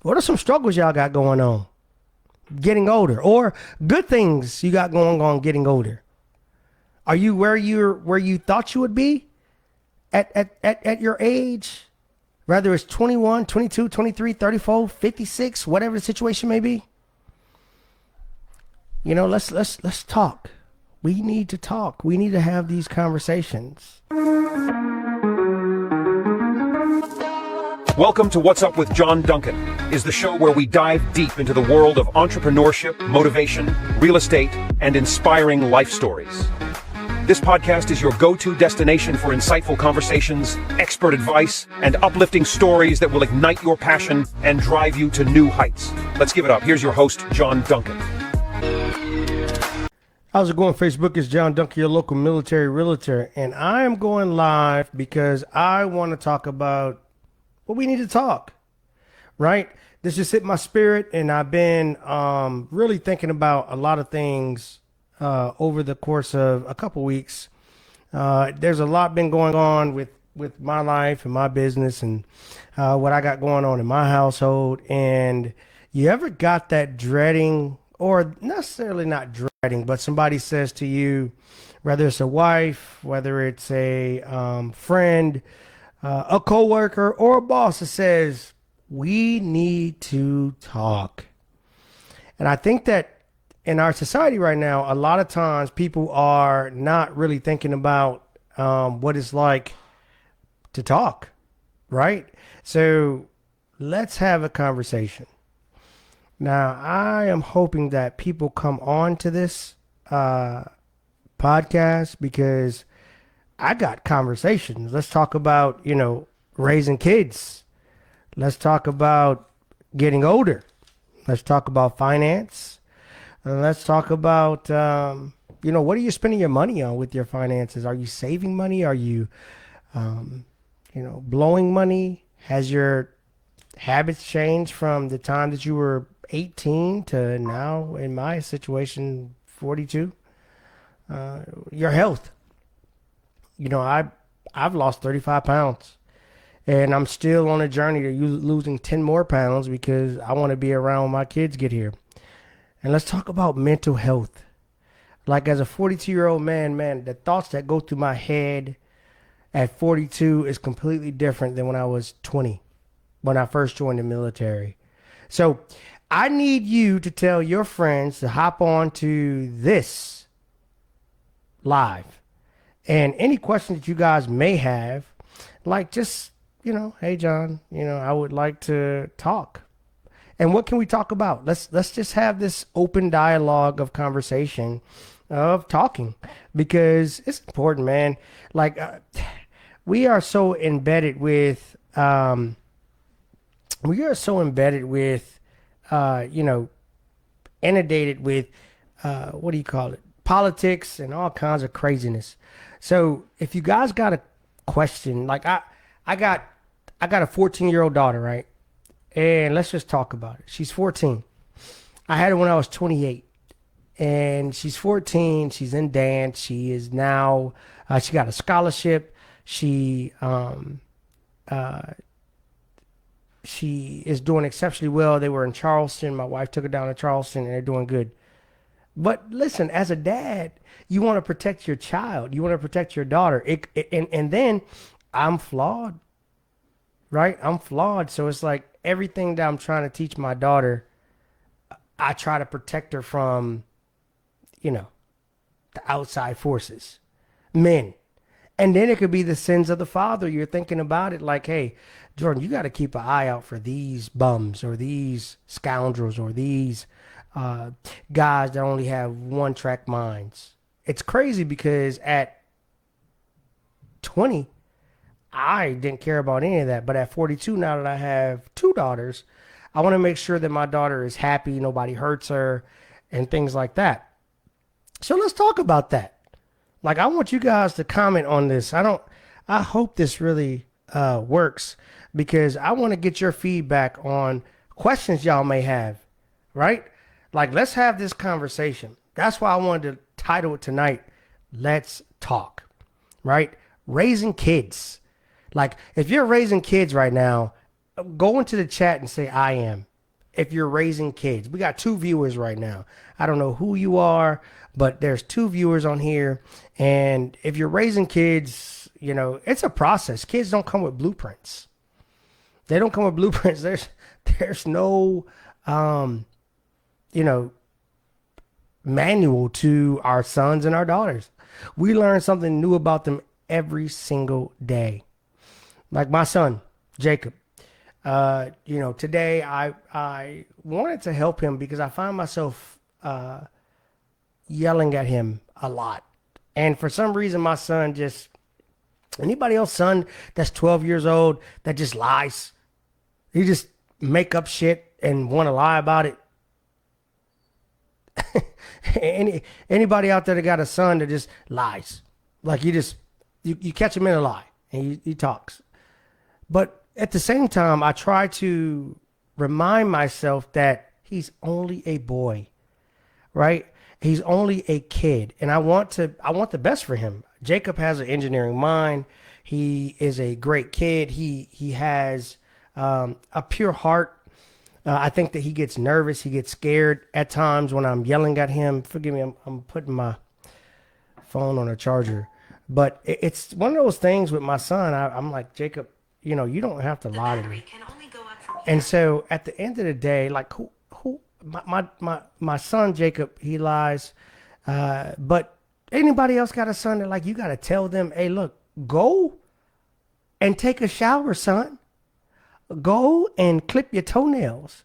What are some struggles y'all got going on getting older, or good things you got going on getting older? Are you where you thought you would be at your age? Whether it's 21, 22, 23, 34, 56, whatever the situation may be. Let's talk. We need to talk. We need to have these conversations. Welcome to What's Up with John Duncan, is the show where we dive deep into the world of entrepreneurship, motivation, real estate, and inspiring life stories. This podcast is your go-to destination for insightful conversations, expert advice, and uplifting stories that will ignite your passion and drive you to new heights. Let's give it up. Here's your host, John Duncan. How's it going, Facebook? It's John Duncan, your local military realtor, and I am going live because I want to talk about what we need to talk, right? This just hit my spirit, and I've been really thinking about a lot of things over the course of a couple weeks. There's a lot been going on with my life and my business and what I got going on in my household. And you ever got that dreading, or necessarily not dreading, but somebody says to you, whether it's a wife, whether it's a friend, a coworker, or a boss that says, we need to talk. And I think that in our society right now, a lot of times people are not really thinking about what it's like to talk, right? So let's have a conversation. Now, I am hoping that people come on to this podcast because I got conversations. Let's talk about, raising kids. Let's talk about getting older. Let's talk about finance. Let's talk about, what are you spending your money on with your finances? Are you saving money? Are you, blowing money? Has your habits changed from the time that you were 18 to now, in my situation, 42? Your health. I've lost 35 pounds, and I'm still on a journey to losing 10 more pounds because I want to be around when my kids get here. And let's talk about mental health. Like, as a 42-year-old man, the thoughts that go through my head at 42 is completely different than when I was 20, when I first joined the military. So I need you to tell your friends to hop on to this live. And any questions that you guys may have, like, just, hey, John, I would like to talk. And what can we talk about? Let's just have this open dialogue of conversation, of talking, because it's important, man. Like, we are so embedded with, inundated with, what do you call it? Politics and all kinds of craziness. So if you guys got a question, like I got a 14-year-old daughter, right? And let's just talk about it. She's 14. I had her when I was 28. And she's 14. She's in dance. She is now, she got a scholarship. She is doing exceptionally well. They were in Charleston. My wife took her down to Charleston, and they're doing good. But listen, as a dad, you want to protect your child. You want to protect your daughter. And then I'm flawed, right? I'm flawed. So it's like everything that I'm trying to teach my daughter, I try to protect her from, the outside forces, men. And then it could be the sins of the father. You're thinking about it like, hey, Jordan, you got to keep an eye out for these bums or these scoundrels or these guys that only have one-track minds. It's crazy because at 20, I didn't care about any of that. But at 42, now that I have two daughters, I want to make sure that my daughter is happy, nobody hurts her, and things like that. So let's talk about that. Like, I want you guys to comment on this. I hope this really works, because I want to get your feedback on questions y'all may have, right? Like, let's have this conversation. That's why I wanted to title it tonight, Let's Talk, right? Raising kids. Like, if you're raising kids right now, go into the chat and say I am. If you're raising kids, we got 2 viewers right now. I don't know who you are, but there's 2 viewers on here. And if you're raising kids, it's a process. Kids don't come with blueprints. They don't come with blueprints. There's no, manual to our sons and our daughters. We learn something new about them every single day. Like my son, Jacob. Today I wanted to help him because I find myself yelling at him a lot. And for some reason, my son anybody else son that's 12 years old that just lies. He just make up shit and want to lie about it. Anybody out there that got a son that just lies. Like you catch him in a lie and he talks. But at the same time, I try to remind myself that he's only a boy, right? He's only a kid, and I want the best for him. Jacob has an engineering mind. He is a great kid. He has a pure heart. I think that he gets nervous. He gets scared at times when I'm yelling at him. Forgive me, I'm putting my phone on a charger. But it's one of those things with my son. I'm like, Jacob, you don't have to lie to me. And so at the end of the day, like my son Jacob, he lies. But anybody else got a son that you got to tell them, hey, look, go and take a shower, son. Go and clip your toenails.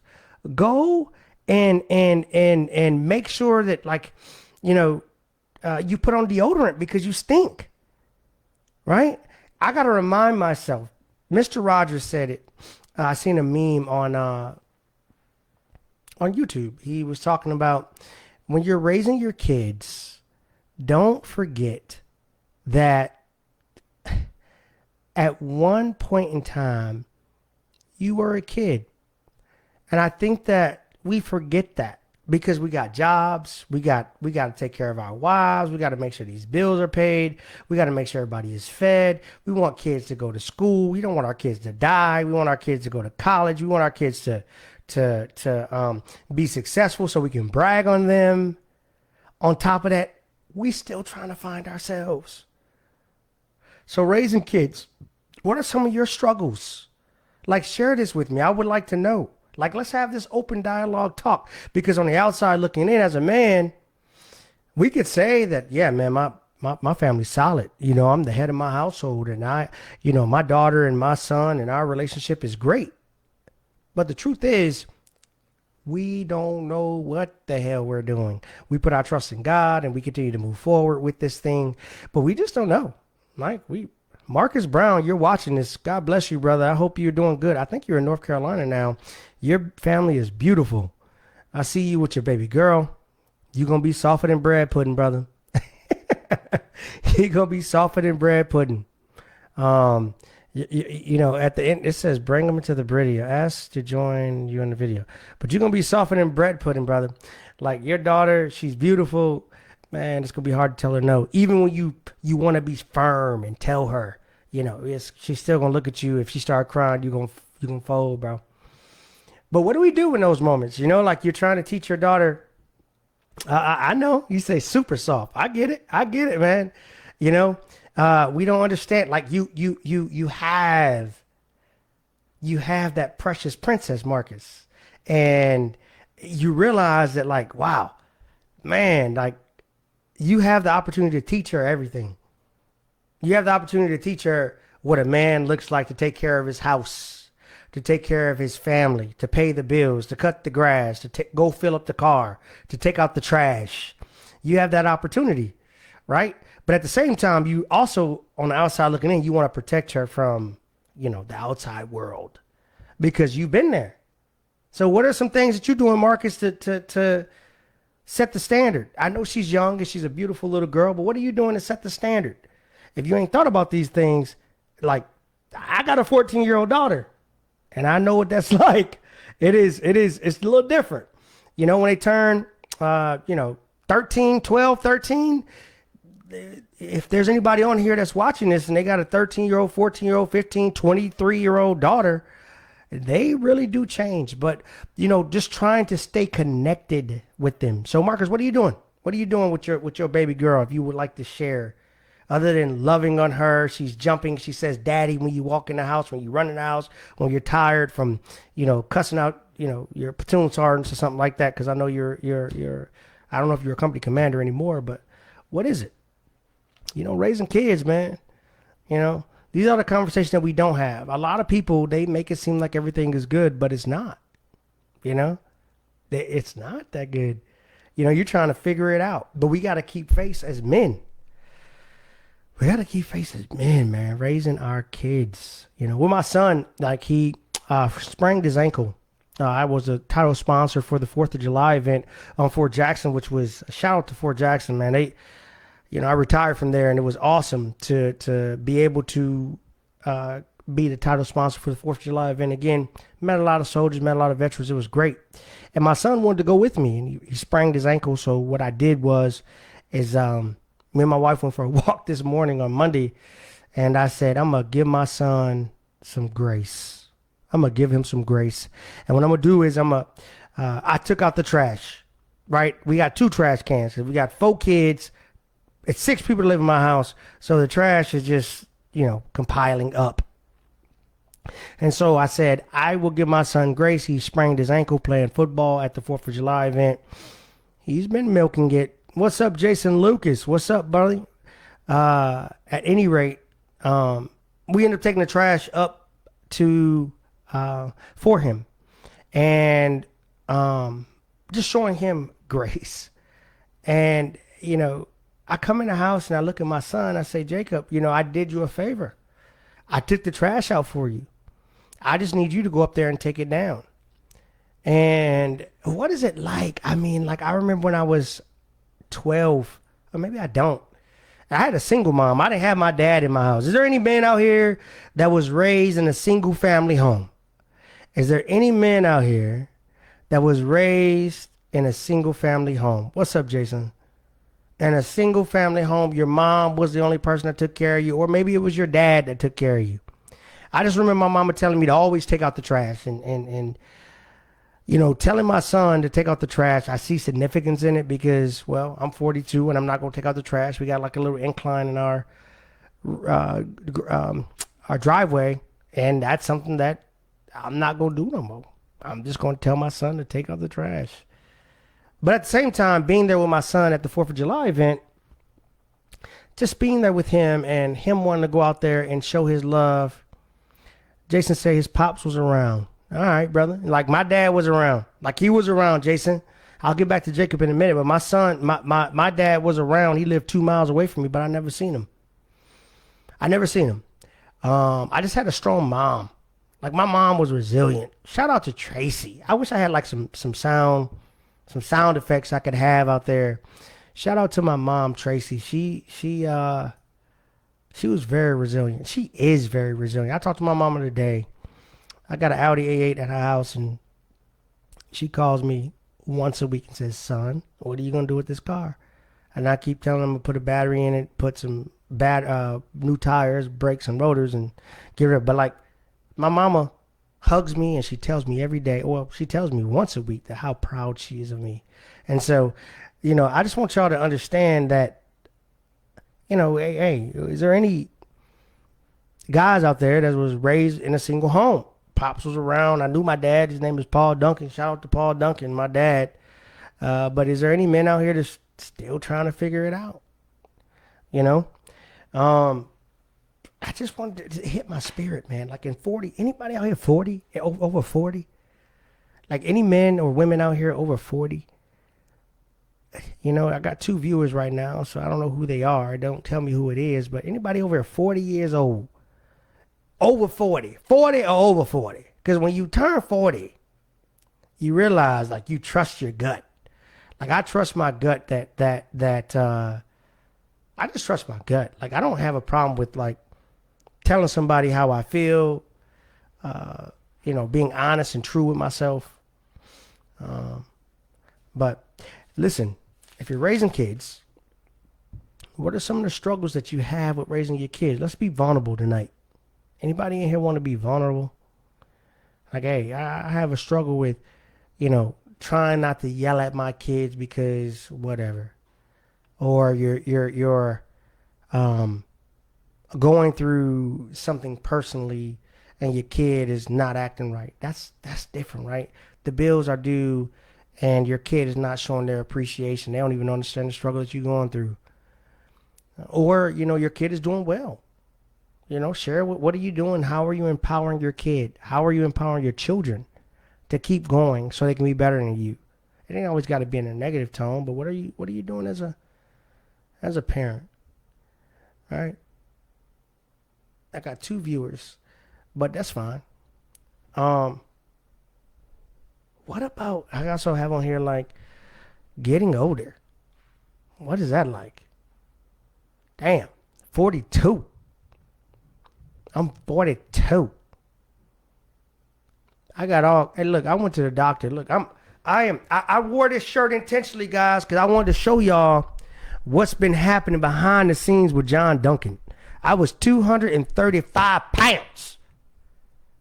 Go and make sure that you put on deodorant because you stink. Right? I got to remind myself. Mr. Rogers said it. I seen a meme on YouTube. He was talking about when you're raising your kids, don't forget that at one point in time, you were a kid. And I think that we forget that because we got jobs, we got to take care of our wives, we got to make sure these bills are paid, we got to make sure everybody is fed. We want kids to go to school. We don't want our kids to die. We want our kids to go to college. We want our kids to be successful so we can brag on them. On top of that, we still trying to find ourselves. So raising kids, what are some of your struggles? Share this with me. I would like to know. Let's have this open dialogue talk. Because on the outside looking in as a man, we could say that, yeah, man, my family's solid. I'm the head of my household and my daughter and my son and our relationship is great. But the truth is, we don't know what the hell we're doing. We put our trust in God and we continue to move forward with this thing, but we just don't know. Marcus Brown, you're watching this. God bless you, brother. I hope you're doing good. I think you're in North Carolina now. Your family is beautiful. I see you with your baby girl. You're going to be softer than bread pudding, brother. You're going to be softer than bread pudding. At the end, it says, bring them into the video. Ask to join you in the video. But you're going to be softer than bread pudding, brother. Your daughter, she's beautiful. Man, it's going to be hard to tell her no. Even when you want to be firm and tell her, she's still going to look at you. If she start crying, you're going to fold, bro. But what do we do in those moments? You're trying to teach your daughter. I know you say super soft. I get it, man. We don't understand. You have that precious princess, Marcus. And you realize that wow, man, you have the opportunity to teach her everything. You have the opportunity to teach her what a man looks like, to take care of his house, to take care of his family, to pay the bills, to cut the grass, to go fill up the car, to take out the trash. You have that opportunity, right? But at the same time, you also, on the outside looking in, you want to protect her from, the outside world because you've been there. So what are some things that you're doing, Marcus, to set the standard? I know she's young and she's a beautiful little girl, but what are you doing to set the standard? If you ain't thought about these things, I got a 14-year-old daughter and I know what that's like. It's a little different. When they turn, 13, 12, 13, if there's anybody on here that's watching this and they got a 13-year-old, 14-year-old, 15, 23-year-old daughter, they really do change. But, just trying to stay connected with them. So, Marcus, what are you doing? What are you doing with your baby girl? If you would like to share, other than loving on her, she's jumping. She says, "Daddy," when you walk in the house, when you run in the house, when you're tired from, cussing out, your platoon sergeants or something like that. Because I know you're. I don't know if you're a company commander anymore, but what is it? Raising kids, man. These are the conversations that we don't have. A lot of people, they make it seem like everything is good, but it's not. It's not that good. You're trying to figure it out, but we got to keep faith as men. We got to keep faith as men, man, raising our kids. With my son, like he sprained his ankle. I was a title sponsor for the 4th of July event on Fort Jackson, which was a shout out to Fort Jackson, man. I retired from there, and it was awesome to be able to be the title sponsor for the 4th of July event again. Met a lot of soldiers, met a lot of veterans. It was great. And my son wanted to go with me, and he sprained his ankle. So what I did is me and my wife went for a walk this morning on Monday, and I said, I'm going to give my son some grace. I'm going to give him some grace. And what I'm going to do is I took out the trash, right? We got 2 trash cans. We got 4 kids. It's 6 people that live in my house. So the trash is just, compiling up. And so I said, I will give my son grace. He sprained his ankle playing football at the 4th of July event. He's been milking it. What's up, Jason Lucas? What's up, buddy? At any rate, we ended up taking the trash up to for him, and just showing him grace. And I come in the house and I look at my son. I say, Jacob, I did you a favor. I took the trash out for you. I just need you to go up there and take it down. And what is it like? I mean, like, I remember when I was 12, or maybe I don't. I had a single mom. I didn't have my dad in my house. Is there any man out here that was raised in a single family home? Is there any man out here that was raised in a single family home? What's up, Jason? In a single family home, your mom was the only person that took care of you, or maybe it was your dad that took care of you. I just remember my mama telling me to always take out the trash, and telling my son to take out the trash. I see significance in it because, well, I'm 42 and I'm not going to take out the trash. We got like a little incline in our driveway, and that's something that I'm not going to do no more. I'm just going to tell my son to take out the trash. But at the same time, being there with my son at the 4th of July event, just being there with him and him wanting to go out there and show his love. Jason said his pops was around. All right, brother. Like my dad was around. Like he was around, Jason. I'll get back to Jacob in a minute. But my son, my dad was around. He lived 2 miles away from me, but I never seen him. I just had a strong mom. Like my mom was resilient. Shout out to Tracy. I wish I had like some sound effects I could have out there. Shout out to my mom, Tracy. She was very resilient. She is very resilient. I talked to my mama today. I got an Audi A8 at her house, and she calls me once a week and says, son, what are you going to do with this car? And I keep telling them to put a battery in it, put some new tires, brakes, and rotors, and get rid of it. But like, my mama hugs me, and she tells me every day, well, she tells me once a week, that how proud she is of me. And so, I just want y'all to understand that, hey, is there any guys out there that was raised in a single home? Pops was around. I knew my dad. His name is Paul Duncan. Shout out to Paul Duncan, my dad. But is there any men out here that's still trying to figure it out? I just wanted to hit my spirit, man. Like in 40, anybody out here 40, over 40? Like any men or women out here over 40? I got 2 viewers right now, so I don't know who they are. Don't tell me who it is, but anybody over 40 years old, over 40 or over 40. Because when you turn 40, you realize, like, you trust your gut. Like, I trust my gut I just trust my gut. Like, I don't have a problem with, like, telling somebody how I feel, being honest and true with myself. But listen, if you're raising kids, what are some of the struggles that you have with raising your kids? Let's be vulnerable tonight. Anybody in here want to be vulnerable? Like, hey, I have a struggle with, trying not to yell at my kids because whatever. Or you're um going through something personally and your kid is not acting right. That's different, right? The bills are due and your kid is not showing their appreciation. They don't even understand the struggle that you're going through. Or, your kid is doing well. Share what are you doing? How are you empowering your kid? How are you empowering your children to keep going so they can be better than you? It ain't always got to be in a negative tone, but what are you doing as a parent? Right? I got 2 viewers, but that's fine. What about, I also have on here like getting older. What is that like? Damn, 42. I'm 42. Hey, look, I went to the doctor. Look, I wore this shirt intentionally, guys, because I wanted to show y'all what's been happening behind the scenes with John Duncan. I was 235 pounds.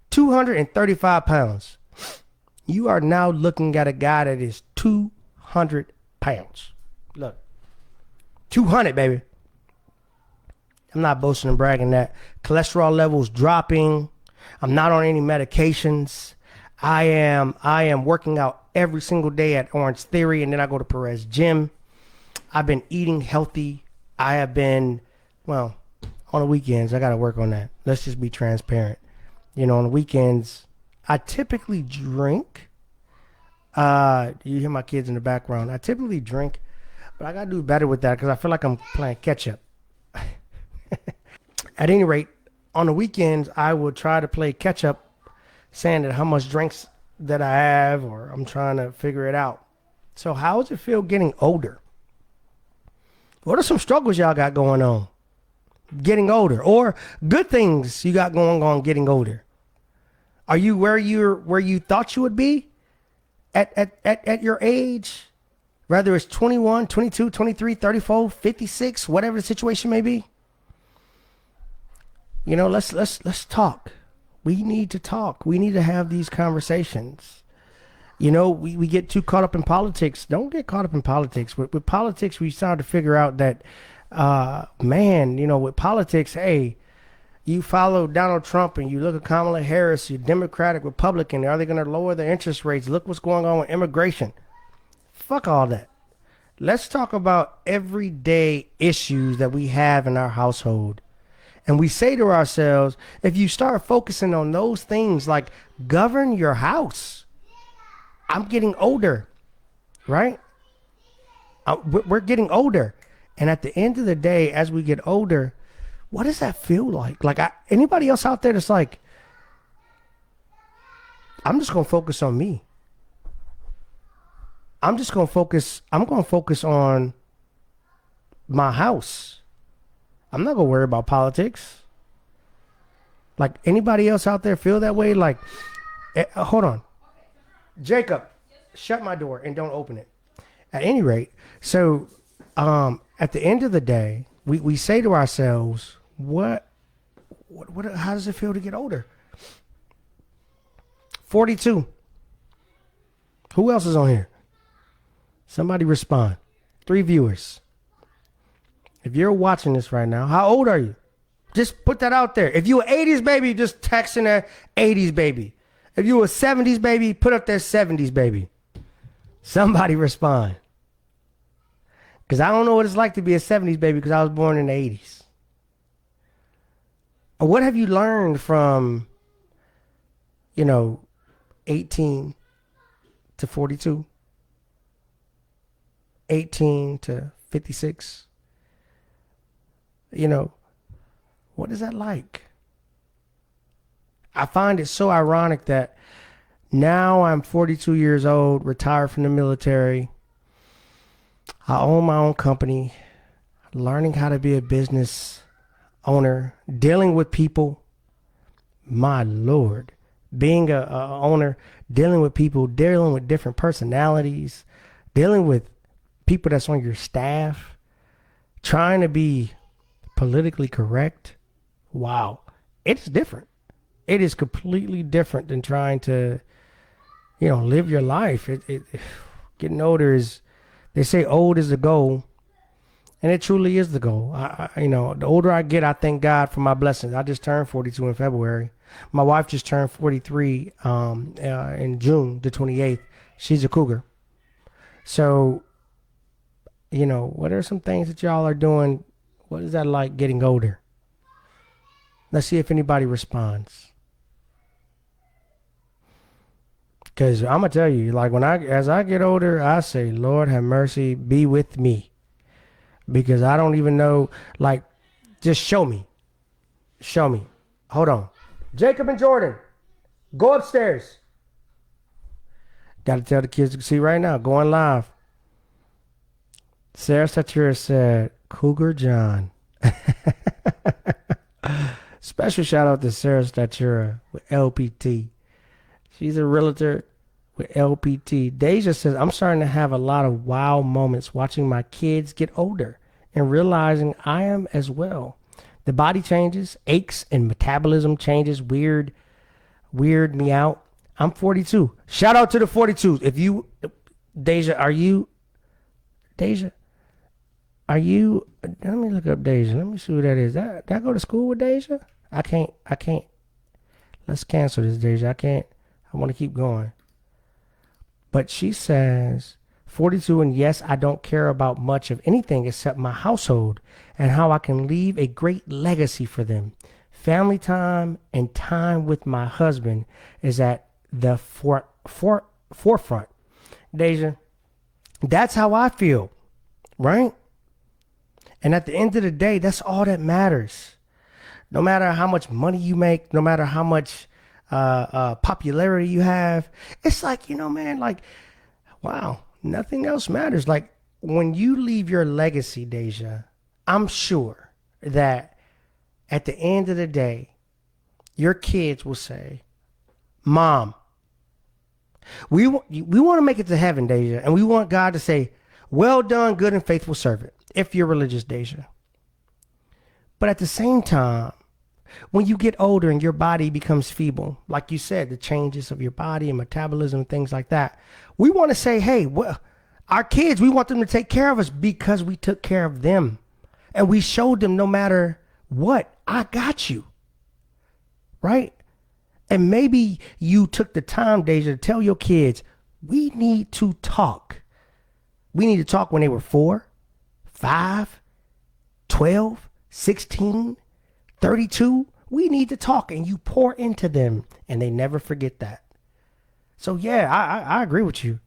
235 pounds. You are now looking at a guy that is 200 pounds. Look, 200, baby. I'm not boasting and bragging that. Cholesterol levels dropping. I'm not on any medications. I am working out every single day at Orange Theory, and then I go to Perez Gym. I've been eating healthy. I have been, well, on the weekends, I got to work on that. Let's just be transparent. On the weekends, I typically drink. You hear my kids in the background. I typically drink, but I got to do better with that because I feel like I'm playing catch up. At any rate, on the weekends, I will try to play catch up, saying that how much drinks that I have, or I'm trying to figure it out. So how does it feel getting older? What are some struggles y'all got going on getting older, or good things you got going on getting older? Are you where you thought you would be at your age? Whether it's 21, 22, 23, 34, 56, whatever the situation may be. Let's talk. We need to talk. We need to have these conversations. We get too caught up in politics. Don't get caught up in politics. With politics, we start to figure out that, with politics, hey, you follow Donald Trump and you look at Kamala Harris, you're Democratic, Republican. Are they going to lower their interest rates? Look what's going on with immigration. Fuck all that. Let's talk about everyday issues that we have in our household. And we say to ourselves, if you start focusing on those things, like govern your house. I'm getting older, right? We're getting older. And at the end of the day, as we get older, what does that feel like? Like, anybody else out there that's like, I'm just going to focus on me. I'm going to focus on my house. I'm not going to worry about politics. Like, anybody else out there feel that way? Like, hold on. Jacob, shut my door and don't open it. At any rate, so at the end of the day, we say to ourselves, what how does it feel to get older? 42. Who else is on here? Somebody respond. 3 viewers. If you're watching this right now, how old are you? Just put that out there. If you an 80s baby, just text in there 80s baby. If you a 70s baby, put up there 70s baby. Somebody respond. Because I don't know what it's like to be a 70s baby because I was born in the 80s. What have you learned from, 18 to 42? 18 to 56? What is that like? I find it so ironic that now I'm 42 years old, retired from the military. I own my own company, learning how to be a business owner, dealing with people. My Lord, being a owner, dealing with people, dealing with different personalities, dealing with people that's on your staff, trying to be politically correct. Wow, it's different. It is completely different than trying to, live your life. Getting older is, they say old is the goal, and it truly is the goal. The older I get, I thank God for my blessings. I just turned 42 in February. My wife just turned 43 in June the 28th. She's a cougar. So, what are some things that y'all are doing? What is that like getting older? Let's see if anybody responds. Because I'm going to tell you, like as I get older, I say, Lord have mercy, be with me. Because I don't even know, like, just show me. Show me. Hold on. Jacob and Jordan, go upstairs. Got to tell the kids to see right now, going live. Sarah Satura said, Cougar John. Special shout out to Sarah Statura with LPT. She's a realtor with LPT. Deja says, I'm starting to have a lot of wow moments watching my kids get older and realizing I am as well. The body changes, aches, and metabolism changes. Weird me out. I'm 42. Shout out to the 42s. If you, Deja, let me look up Deja. Let me see who that is. Did I go to school with Deja? I can't. Let's cancel this, Deja. I want to keep going. But she says, 42, and yes, I don't care about much of anything except my household and how I can leave a great legacy for them. Family time and time with my husband is at the forefront. Deja, that's how I feel, right? And at the end of the day, that's all that matters. No matter how much money you make, no matter how much popularity you have, it's like, man, like, wow, nothing else matters. Like, when you leave your legacy, Deja, I'm sure that at the end of the day, your kids will say, Mom, we want to make it to heaven, Deja, and we want God to say, well done, good and faithful servant, if you're religious, Deja. But at the same time, when you get older and your body becomes feeble, like you said, the changes of your body and metabolism and things like that, we want to say, hey, well, our kids, we want them to take care of us because we took care of them. And we showed them no matter what, I got you. Right? And maybe you took the time, Deja, to tell your kids, we need to talk. We need to talk when they were 4, 5, 12, 16, 32. We need to talk, and you pour into them, and they never forget that. So yeah, I agree with you.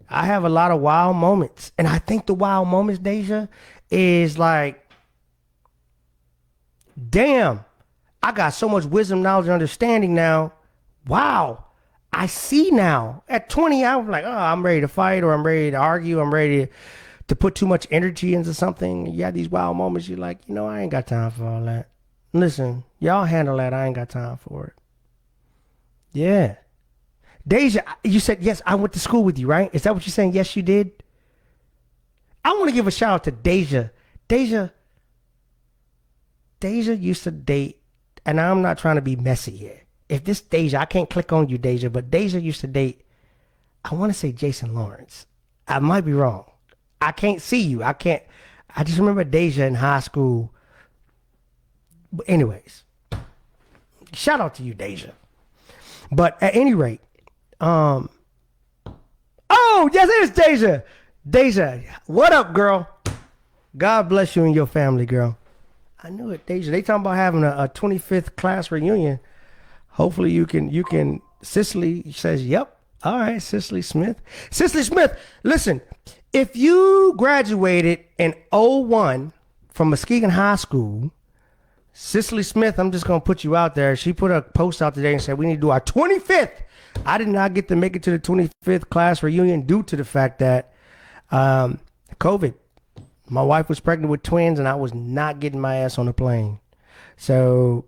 I have a lot of wild moments, and I think the wild moments, Deja, is like, damn, I got so much wisdom, knowledge, and understanding now. Wow, I see now. At 20, I was like, oh, I'm ready to fight, or I'm ready to argue, I'm ready to put too much energy into something. You have these wild moments, you're like, I ain't got time for all that. Listen, y'all handle that. I ain't got time for it. Yeah. Deja, you said, yes, I went to school with you, right? Is that what you're saying? Yes, you did. I want to give a shout out to Deja. Deja used to date, and I'm not trying to be messy here. If this Deja, I can't click on you, Deja, but Deja used to date, I want to say Jason Lawrence. I might be wrong. I can't see you. I just remember Deja in high school. But anyways, shout out to you, Deja. But at any rate, oh, yes, it is Deja. Deja, what up, girl? God bless you and your family, girl. I knew it, Deja. They talking about having a 25th class reunion. Hopefully you can, Cicely says, yep. All right, Cicely Smith. Cicely Smith, listen, if you graduated in 01 from Muskegon High School, Cicely Smith, I'm just going to put you out there. She put a post out today and said, we need to do our 25th. I did not get to make it to the 25th class reunion due to the fact that COVID. My wife was pregnant with twins and I was not getting my ass on a plane. So,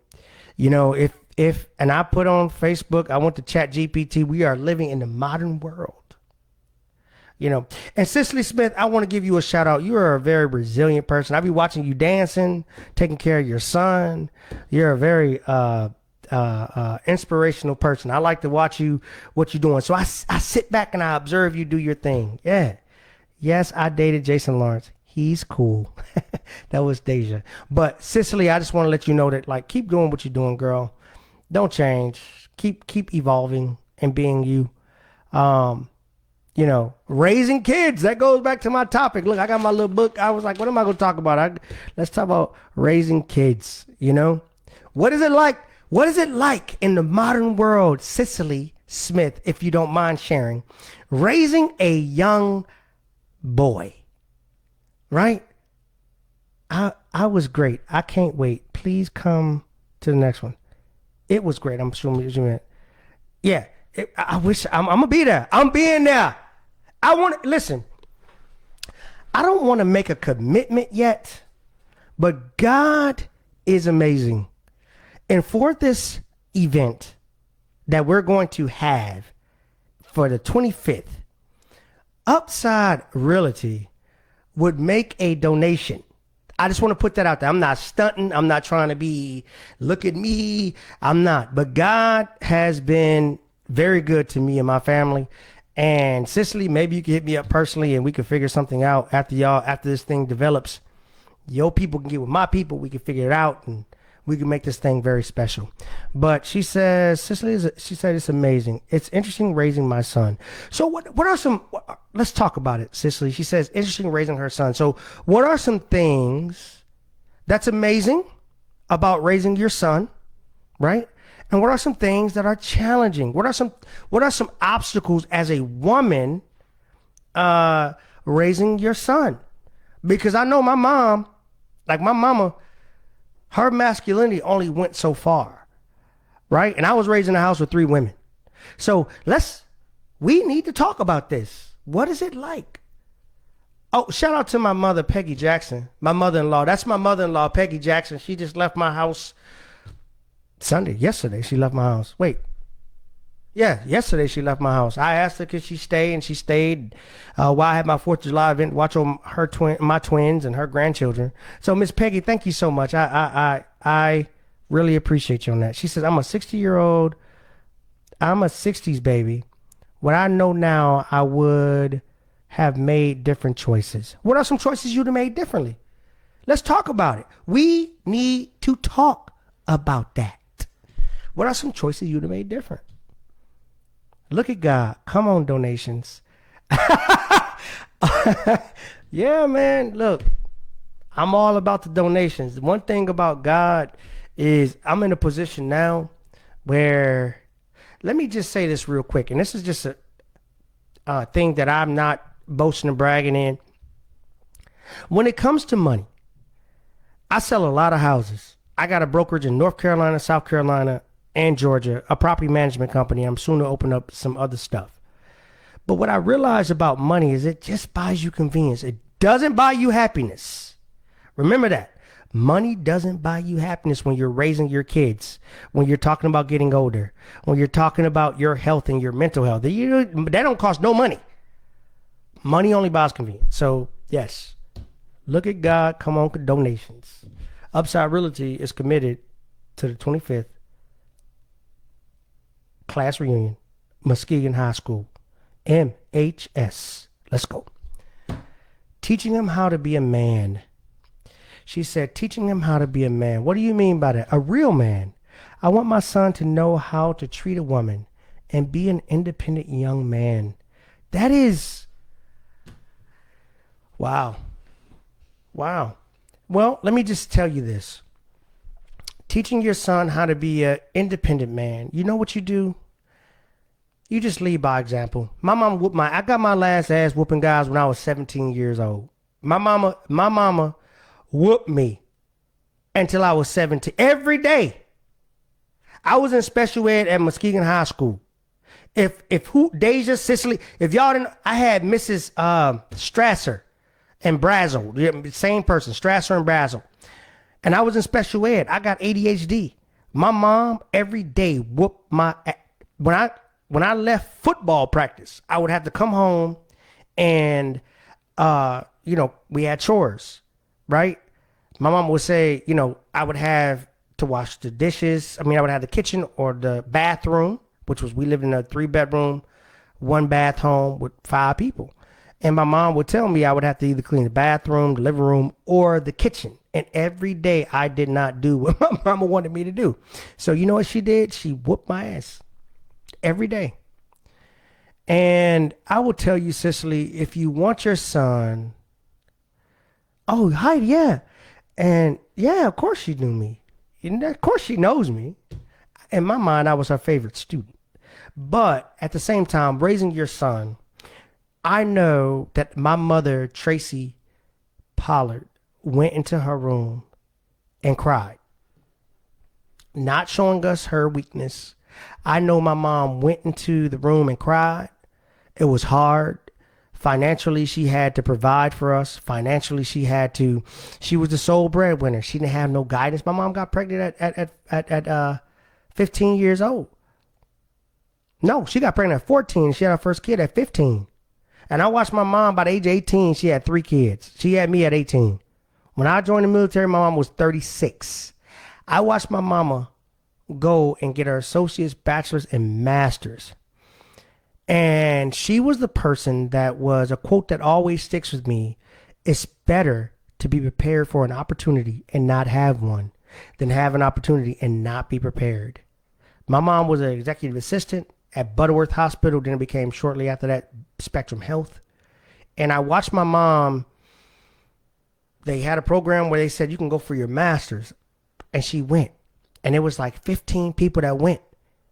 if and I put on Facebook, I went to ChatGPT, we are living in the modern world. And Cicely Smith, I want to give you a shout out. You are a very resilient person. I be watching you dancing, taking care of your son. You're a very inspirational person. I like to watch what you're doing. So I sit back and I observe you do your thing. Yeah. Yes, I dated Jason Lawrence. He's cool. That was Deja. But Cicely, I just want to let you know that, like, keep doing what you're doing, girl. Don't change. Keep evolving and being you. Raising kids. That goes back to my topic. Look, I got my little book. I was like, what am I going to talk about? Let's talk about raising kids. What is it like? What is it like in the modern world, Cicely Smith, if you don't mind sharing, raising a young boy? Right? I was great. I can't wait. Please come to the next one. It was great. I'm assuming you meant. Yeah. I wish I'm gonna be there. I'm being there. Listen. I don't want to make a commitment yet, but God is amazing. And for this event that we're going to have for the 25th, Upside Realty would make a donation. I just want to put that out there. I'm not stunting. I'm not trying to be, look at me. I'm not. But God has been very good to me and my family. And Cicely, maybe you can hit me up personally and we can figure something out after this thing develops. Your people can get with my people. We can figure it out and we can make this thing very special. But she says, she said it's amazing. It's interesting raising my son. So what are some, let's talk about it, Cicely. She says, interesting raising her son. So what are some things that's amazing about raising your son, right? And what are some things that are challenging? What are some obstacles as a woman raising your son? Because I know my mom, like my mama, her masculinity only went so far, right? And I was raised in a house with 3 women. So we need to talk about this. What is it like? Oh, shout out to my mother, Peggy Jackson, my mother-in-law. That's my mother-in-law, Peggy Jackson. She just left my house yesterday she left my house. Yesterday she left my house. I asked her could she stay, and she stayed while I had my 4th of July event, watch on my twins and her grandchildren. So Miss Peggy, thank you so much. I really appreciate you on that. She says, I'm a 60-year-old. I'm a 60s baby. What I know now, I would have made different choices. What are some choices you'd have made differently? Let's talk about it. We need to talk about that. What are some choices you'd have made different? Look at God. Come on, donations. Yeah, man. Look, I'm all about the donations. One thing about God is I'm in a position now where, let me just say this real quick. And this is just a thing that I'm not boasting and bragging in. When it comes to money, I sell a lot of houses. I got a brokerage in North Carolina, South Carolina, and Georgia, a property management company. I'm soon to open up some other stuff. But what I realize about money is it just buys you convenience. It doesn't buy you happiness. Remember that. Money doesn't buy you happiness when you're raising your kids, when you're talking about getting older, when you're talking about your health and your mental health. That don't cost no money. Money only buys convenience. So, yes, look at God. Come on, donations. Upside Realty is committed to the 25th class reunion, Muskegon High School, MHS. Let's go. Teaching him how to be a man. She said, teaching him how to be a man. What do you mean by that? A real man. I want my son to know how to treat a woman and be an independent young man. That is, wow. Wow. Well, let me just tell you this. Teaching your son how to be an independent man. You know what you do? You just lead by example. My mama I got my last ass whooping guys when I was 17 years old. My mama whooped me until I was 17. Every day. I was in special ed at Muskegon High School. Deja, Cicely, if y'all didn't, I had Mrs. Strasser and Brazel, same person, Strasser and Brazel. And I was in special ed. I got ADHD. My mom every day whooped my, when I left football practice, I would have to come home and, we had chores, right? My mom would say, I would have to wash the dishes. I mean, I would have the kitchen or the bathroom, which was, we lived in a 3-bedroom, 1-bath home with 5 people. And my mom would tell me I would have to either clean the bathroom, the living room, or the kitchen. And every day I did not do what my mama wanted me to do. So you know what she did? She whooped my ass every day. And I will tell you, Cicely, if you want your son, oh, hi, yeah. And yeah, of course she knew me. And of course she knows me. In my mind, I was her favorite student. But at the same time, raising your son, I know that my mother, Tracy Pollard, went into her room and cried, not showing us her weakness. I know my mom went into the room and cried. It was hard. Financially, she had to provide for us. Financially, she was the sole breadwinner. She didn't have no guidance. My mom got pregnant at 15 years old. No, she got pregnant at 14. She had her first kid at 15. And I watched my mom by the age of 18. She had 3 kids. She had me at 18. When I joined the military, my mom was 36. I watched my mama go and get her associate's, bachelor's, and master's. And she was the person that was a quote that always sticks with me. It's better to be prepared for an opportunity and not have one than have an opportunity and not be prepared. My mom was an executive assistant at Butterworth Hospital. Then it became shortly after that Spectrum Health. And I watched my mom. They had a program where they said you can go for your master's. And she went. And it was like 15 people that went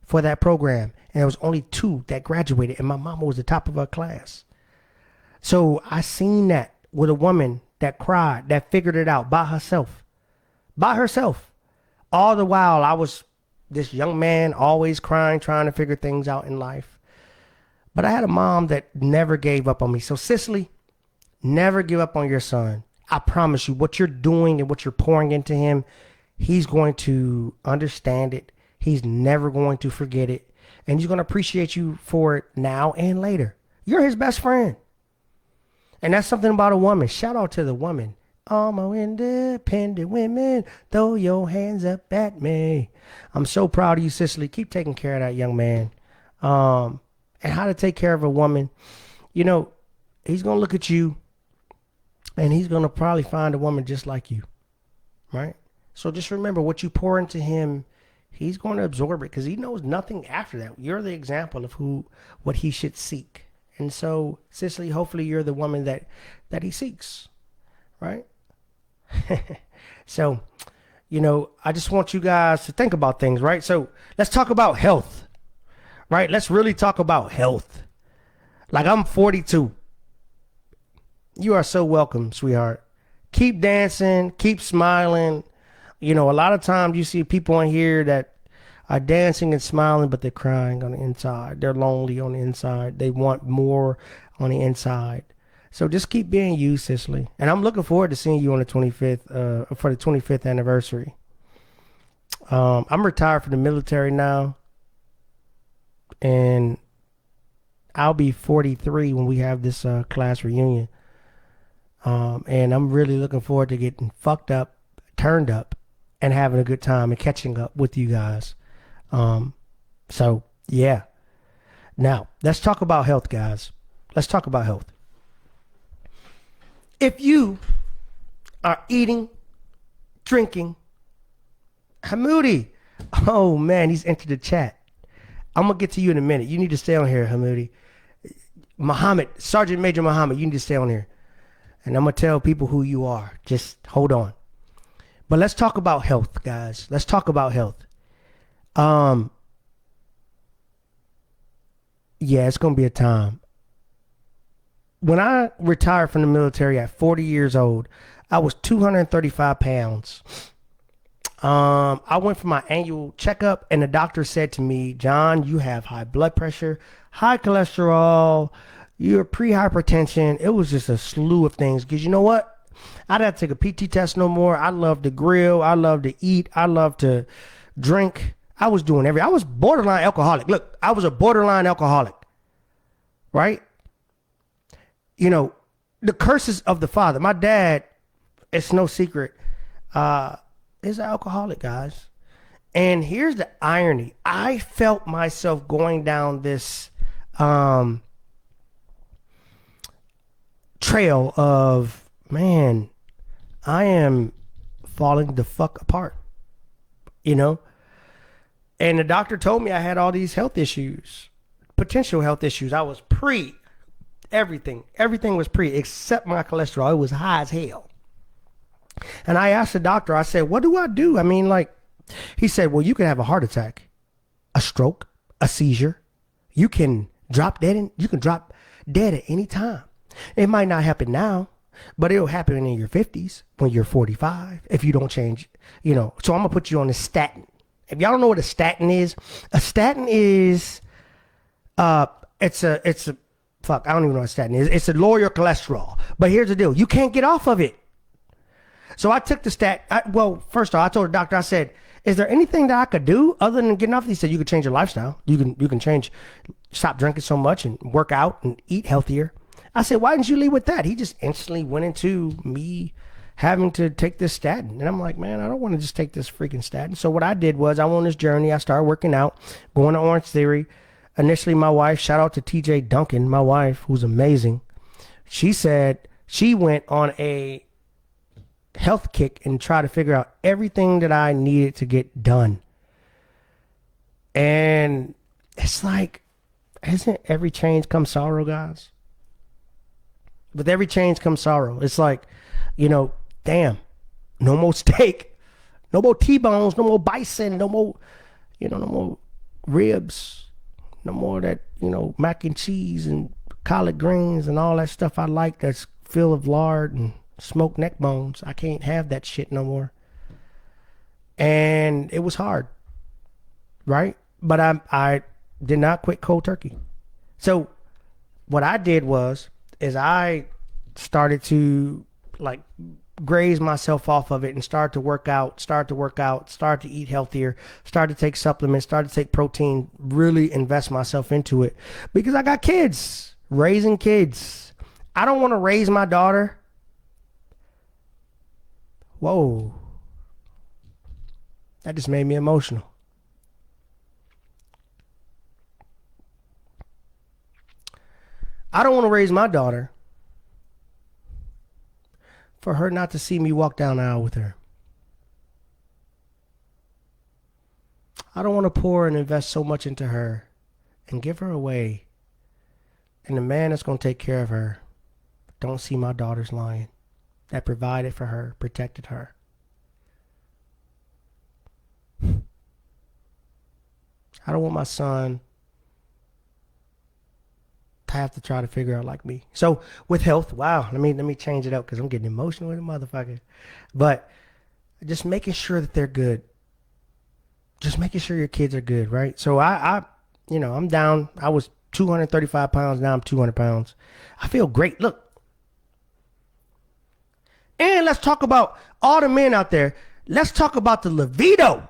for that program. And there was only 2 that graduated. And my mama was the top of her class. So I seen that with a woman that cried, that figured it out by herself. By herself. All the while I was this young man always crying, trying to figure things out in life. But I had a mom that never gave up on me. So Cicely, never give up on your son. I promise you, what you're doing and what you're pouring into him, he's going to understand it. He's never going to forget it. And he's going to appreciate you for it now and later. You're his best friend. And that's something about a woman. Shout out to the woman. All my independent women, throw your hands up at me. I'm so proud of you, Cicely. Keep taking care of that young man. And how to take care of a woman. You know, he's going to look at you and he's going to probably find a woman just like you. Right? So just remember, what you pour into him, he's going to absorb it because he knows nothing after that. You're the example of what he should seek. And so, Cicely, hopefully you're the woman that he seeks. Right? So, you know, I just want you guys to think about things, right? So let's talk about health, right? Let's really talk about health. Like, I'm 42. You are so welcome, sweetheart. Keep dancing, keep smiling. You know, a lot of times you see people on here that are dancing and smiling, but they're crying on the inside. They're lonely on the inside. They want more on the inside. So just keep being you, Cicely. And I'm looking forward to seeing you on the 25th, for the 25th anniversary. I'm retired from the military now. And I'll be 43 when we have this class reunion. And I'm really looking forward to getting fucked up, turned up, and having a good time and catching up with you guys. So, yeah. Now, let's talk about health, guys. Let's talk about health. If you are eating, drinking, Hamoudi, oh man, he's entered the chat. I'm going to get to you in a minute. You need to stay on here, Hamoudi. Muhammad, Sergeant Major Muhammad, you need to stay on here. And I'm going to tell people who you are. Just hold on. But let's talk about health, guys. Let's talk about health. Yeah, it's going to be a time. When I retired from the military at 40 years old, I was 235 pounds. I went for my annual checkup and the doctor said to me, John, you have high blood pressure, high cholesterol, you're pre-hypertension. It was just a slew of things. Because you know what? I didn't have to take a PT test no more. I love to grill. I love to eat. I love to drink. I was doing everything. I was borderline alcoholic. Look, I was a borderline alcoholic. Right? You know, the curses of the father. My dad, it's no secret, is an alcoholic, guys. And here's the irony. I felt myself going down this trail of, man, I am falling the fuck apart, you know? And the doctor told me I had all these health issues, potential health issues. I was pre everything. Everything was pre except my cholesterol. It was high as hell. And I asked the doctor, I said, what do I do? I mean, like, he said, well, you can have a heart attack, a stroke, a seizure. You can drop dead at any time. It might not happen now, but it'll happen in your 50s when you're 45 if you don't change, you know. So I'm going to put you on a statin. If y'all don't know what a statin is it's a fuck, I don't even know what a statin is. It's to lower your cholesterol. But here's the deal. You can't get off of it. So I took the well, first off, I told the doctor, I said, is there anything that I could do other than getting off? He said, you could change your lifestyle. You can stop drinking so much and work out and eat healthier. I said, why didn't you leave with that? He just instantly went into me having to take this statin. And I'm like, man, I don't want to just take this freaking statin. So what I did was I went on this journey. I started working out, going to Orange Theory. Initially, my wife, shout out to TJ Duncan, my wife, who's amazing. She said she went on a health kick and tried to figure out everything that I needed to get done. And it's like, isn't every change comes sorrow, guys? With every change comes sorrow. It's like, you know, damn, no more steak, no more T-bones, no more bison, no more ribs, no more of that, mac and cheese and collard greens and all that stuff I like that's filled with lard and smoked neck bones. I can't have that shit no more. And it was hard, right? But I did not quit cold turkey. So what I did is I started to like graze myself off of it and start to work out, start to eat healthier, start to take supplements, start to take protein, really invest myself into it because I got kids, raising kids. I don't want to raise my daughter. Whoa. That just made me emotional. I don't want to raise my daughter for her not to see me walk down the aisle with her. I don't want to pour and invest so much into her and give her away. And the man that's going to take care of her don't see my daughter's lion that provided for her, protected her. I don't want my son to have to try to figure out like me. So with health, wow, let me change it up because I'm getting emotional with a motherfucker. But just making sure that they're good. Just making sure your kids are good, right? So I'm down. I was 235 pounds. Now I'm 200 pounds. I feel great. Look. And let's talk about all the men out there. Let's talk about the libido.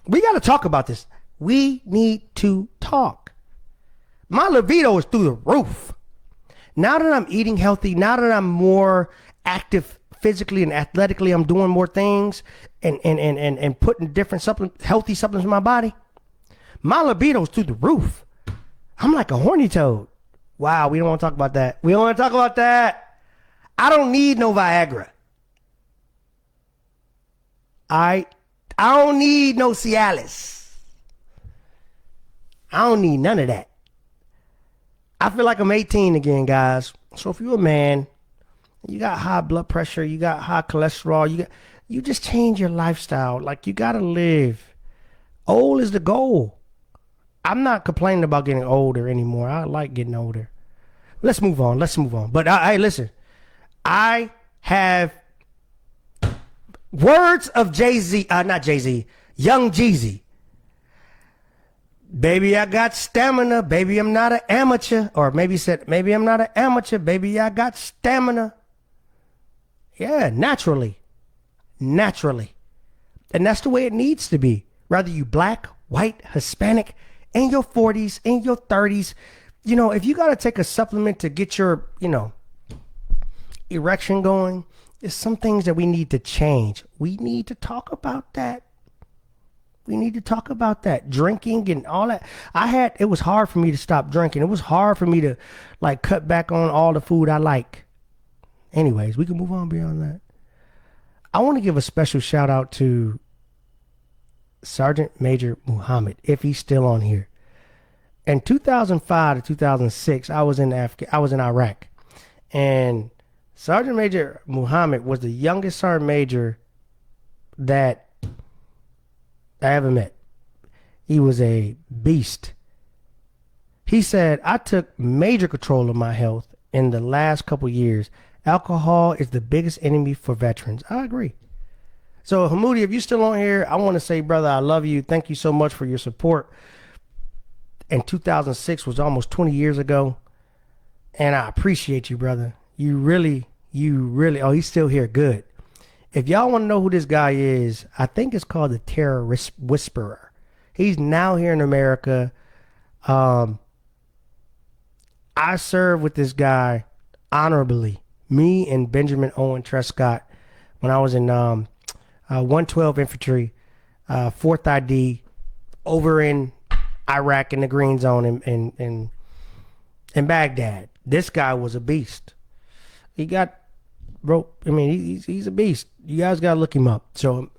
We got to talk about this. We need to talk. My libido is through the roof. Now that I'm eating healthy, now that I'm more active physically and athletically, I'm doing more things and putting different healthy supplements in my body. My libido is through the roof. I'm like a horny toad. Wow, we don't want to talk about that. We don't want to talk about that. I don't need no Viagra. I don't need no Cialis. I don't need none of that. I feel like I'm 18 again, guys. So if you're a man, you got high blood pressure, you got high cholesterol, you just change your lifestyle. Like, you got to live. Old is the goal. I'm not complaining about getting older anymore. I like getting older. Let's move on. But hey, listen. I have words of Jay-Z, not Jay-Z, Young Jeezy. Baby, I got stamina. Baby, I'm not an amateur. Or maybe said, maybe I'm not an amateur. Baby, I got stamina. Yeah, naturally. And that's the way it needs to be. Whether you black, white, Hispanic, in your 40s, in your 30s. If you got to take a supplement to get your, erection going, there's some things that we need to change. We need to talk about that. We need to talk about that. Drinking and all that. It was hard for me to stop drinking. It was hard for me to like cut back on all the food I like. Anyways, we can move on beyond that. I want to give a special shout out to Sergeant Major Muhammad, if he's still on here. In 2005 to 2006, I was in Iraq, and Sergeant Major Muhammad was the youngest sergeant major that I ever met. He was a beast. He said, I took major control of my health in the last couple years. Alcohol is the biggest enemy for veterans. I agree. So, Hamoudi, if you're still on here, I want to say, brother, I love you. Thank you so much for your support. And 2006 was almost 20 years ago. And I appreciate you, brother. You really, oh, he's still here. Good. If y'all want to know who this guy is, I think it's called the Terror Whisperer. He's now here in America. I served with this guy honorably. Me and Benjamin Owen Trescott, when I was in 112 Infantry, 4th ID, over in Iraq in the Green Zone in Baghdad. This guy was a beast. He got broke. I mean, he's a beast. You guys gotta look him up. So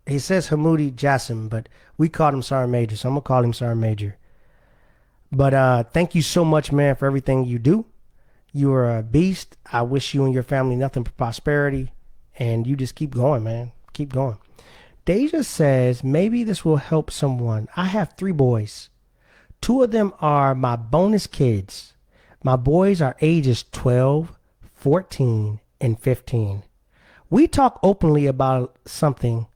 he says Hamoudi Jassim, but we called him Sergeant Major, so I'm gonna call him Sergeant Major. But thank you so much, man, for everything you do. You are a beast. I wish you and your family nothing but prosperity, and you just keep going, man. Keep going. Deja says, maybe this will help someone. I have 3 boys. 2 of them are my bonus kids. My boys are ages 12, 14, and 15. We talk openly about something.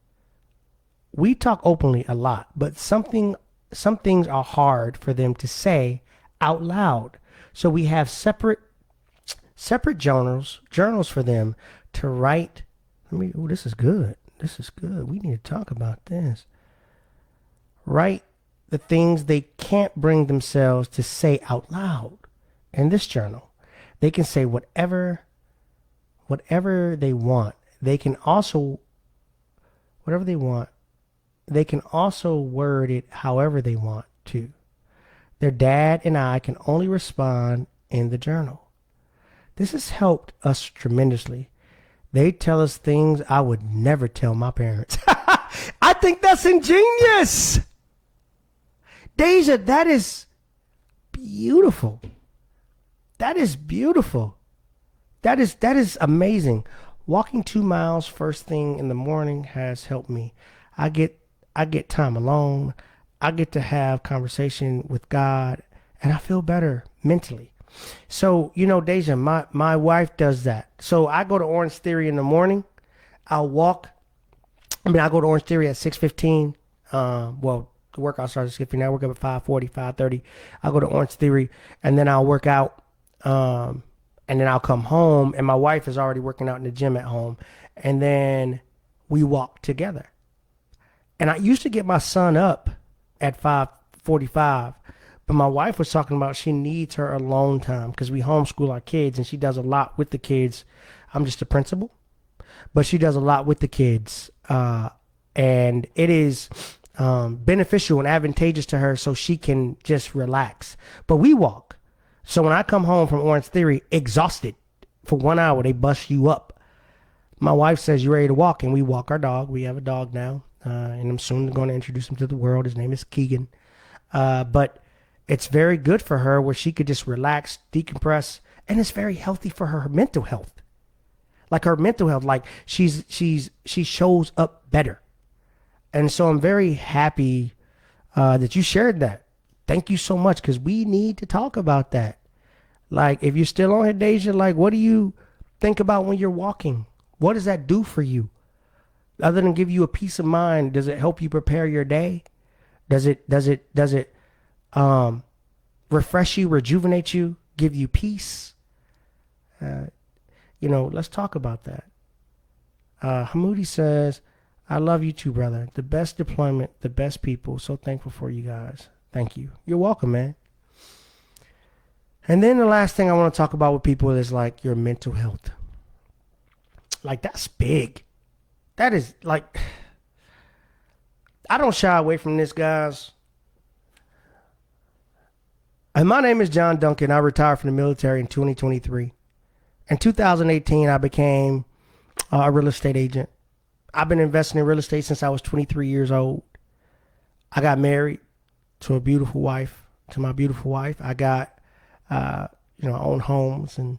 We talk openly a lot, but some things are hard for them to say out loud. So we have separate journals for them to write. This is good. This is good. We need to talk about this. Write the things they can't bring themselves to say out loud in this journal. They can say whatever they want. They can also, whatever they want, they can also word it however they want to. Their dad and I can only respond in the journal. This has helped us tremendously. They tell us things I would never tell my parents. I think that's ingenious. Deja, that is beautiful. That is beautiful. That is amazing. Walking 2 miles first thing in the morning has helped me. I get time alone. I get to have conversation with God, and I feel better mentally. So, Deja, my wife does that. So I go to Orange Theory in the morning. I go to Orange Theory at 6:15. The workout starts at 6:15. I work up at 5:40, 5:30. I go to Orange Theory, and then I'll work out. And then I'll come home, and my wife is already working out in the gym at home. And then we walk together. And I used to get my son up at 5:45. But my wife was talking about she needs her alone time because we homeschool our kids, and she does a lot with the kids. I'm just a principal, but she does a lot with the kids. And it is beneficial and advantageous to her so she can just relax. But we walk. So when I come home from Orange Theory, exhausted for 1 hour, they bust you up. My wife says, you ready to walk? And we walk our dog. We have a dog now. And I'm soon going to introduce him to the world. His name is Keegan. But it's very good for her where she could just relax, decompress, and it's very healthy for her mental health. Like her mental health, like she shows up better. And so I'm very happy that you shared that. Thank you so much, because we need to talk about that. Like, if you're still on here, Deja, like, what do you think about when you're walking? What does that do for you? Other than give you a peace of mind, does it help you prepare your day? Does it refresh you, rejuvenate you, give you peace? Let's talk about that. Hamoudi says, I love you too, brother. The best deployment, the best people. So thankful for you guys. Thank you. You're welcome, man. And then the last thing I want to talk about with people is like your mental health. Like, that's big. That is like, I don't shy away from this, guys. And my name is John Duncan. I retired from the military in 2023. In 2018, I became a real estate agent. I've been investing in real estate since I was 23 years old. I got married to a beautiful wife, to my beautiful wife. I got, I own homes and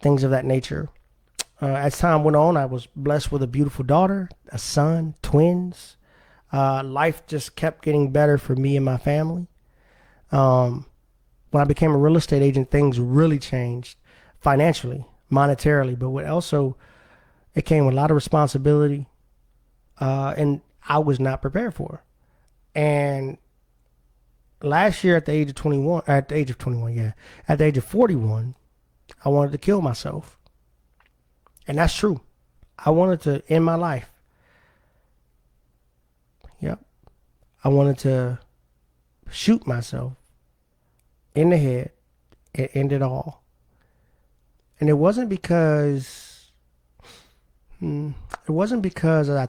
things of that nature. As time went on, I was blessed with a beautiful daughter, a son, twins. Life just kept getting better for me and my family. When I became a real estate agent, things really changed financially, monetarily, but what also, it came with a lot of responsibility, and I was not prepared for. And last year at the age of 21, at the age of 41, I wanted to kill myself. And that's true. I wanted to end my life. Yep. I wanted to shoot myself in the head and end it all. And it wasn't because I